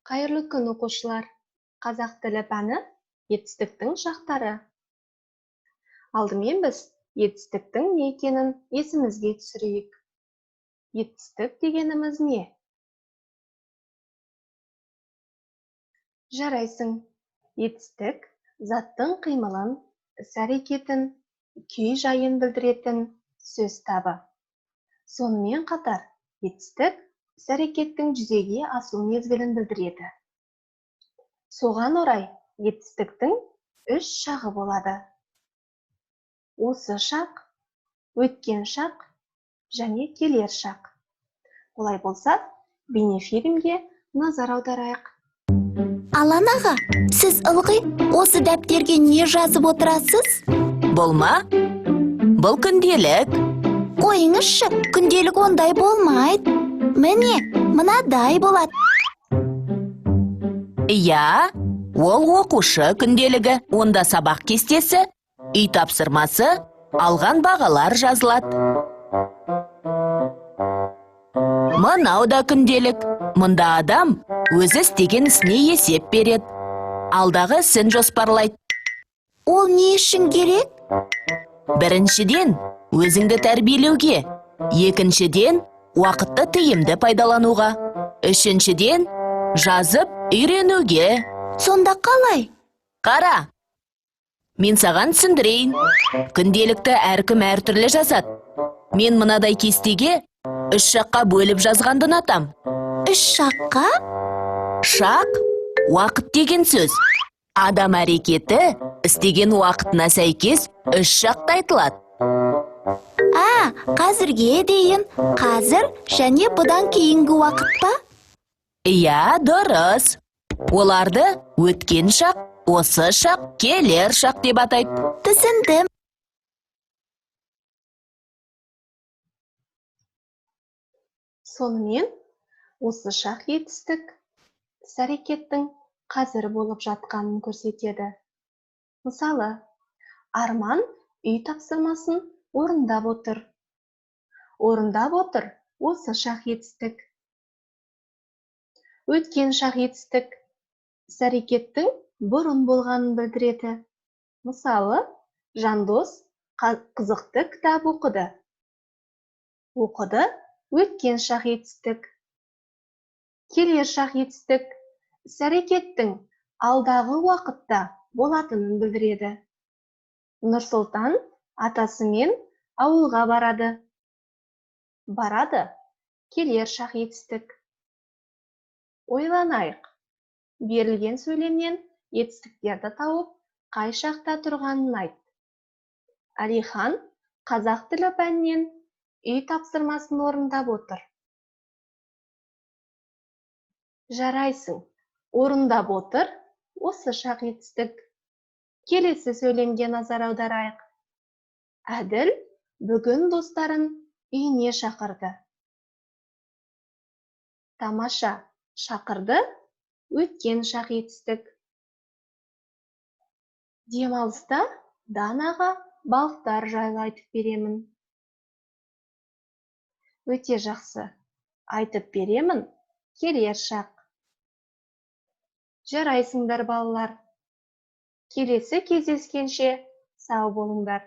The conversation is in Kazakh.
Қайырлы күн оқушылар. Қазақ тілі пәні етістіктің шақтары. Алдымен біз етістіктің не екенін есімізге түсірейік. Етістік дегеніміз не? Жарайсың. Етістік заттың қимылын, іс-әрекетін, күй-жайын білдіретін сөз табы. Сонымен қатар, етістік іс-әрекеттің жүзеге асу мезгілін білдіреді. Соған орай етістіктің 3 шағы болады. Осы шақ, өткен шақ және келер шақ. Олай болса, бейнефильмге назар аударайық. Алан аға, сіз ылғи осы дәптерге не жазып отырасыз? Болма? Бұл күнделік. Қойыңызшы, күнделік ондай болмайды. Міне, мынадай болады. Иә, ол оқушы күнделігі, онда сабақ кестесі, үй тапсырмасы, алған бағалар жазылады. Мынау да күнделік. Мұнда адам өзі істеген ісіне есеп береді. Алдағы ісін жоспарлайды. Ол не үшін керек? Біріншіден, өзіңді тәрбиелеуге. Екіншіден, уақытты тиімді пайдалануға. Үшіншіден, жазып үйренуге. Сонда қалай? Қара, мен саған түсіндірейін. Күнделікті әркім әртүрлі жазады. Мен мынадай кестеге 3 шаққа бөліп жазғанды ұнатам. 3 шаққа? Шақ – уақыт деген сөз. Адам әрекеті істеген уақытына сәйкес 3 шақта айтылады. Қазірге дейін, қазір және бұдан кейінгі уақыт па? Иә, дұрыс. Оларды өткен шақ, осы шақ, келер шақ деп атайды. Түсіндім. Сонымен, осы шақ етістік іс-әрекеттің қазір болып жатқанын көрсетеді. Мысалы, Арман үй тапсырмасын орындап отыр. Орындап отыр осы шақ етістік. Өткен шақ етістік іс-әрекеттің бұрын болғанын білдіреді. Мысалы, Жандос қызықты кітап оқыды. Оқыды өткен шақ етістік. Келер шақ етістік іс-әрекеттің алдағы уақытта болатынын білдіреді. Нұрсұлтан атасымен ауылға барады. Барады, келер шақ етістік. Ойланайық. Берілген сөйлемнен етістіктерді тауып, қай шақта тұрғанын айт. Әлихан қазақ тілі пәнінен үй тапсырмасын орындап отыр. Жарайсың. Орындап отыр осы шақ етістік. Келесі сөйлемге назар аударайық. Әділ бүгін достарын үйіне шақырды. Тамаша шақырды өткен шақ етістік. Демалыста Данаға балықтар жайлы айтып беремін. Өте жақсы. Айтып беремін, келер шақ. Жарайсыңдар балалар. Келесі кездескенше сау болыңдар.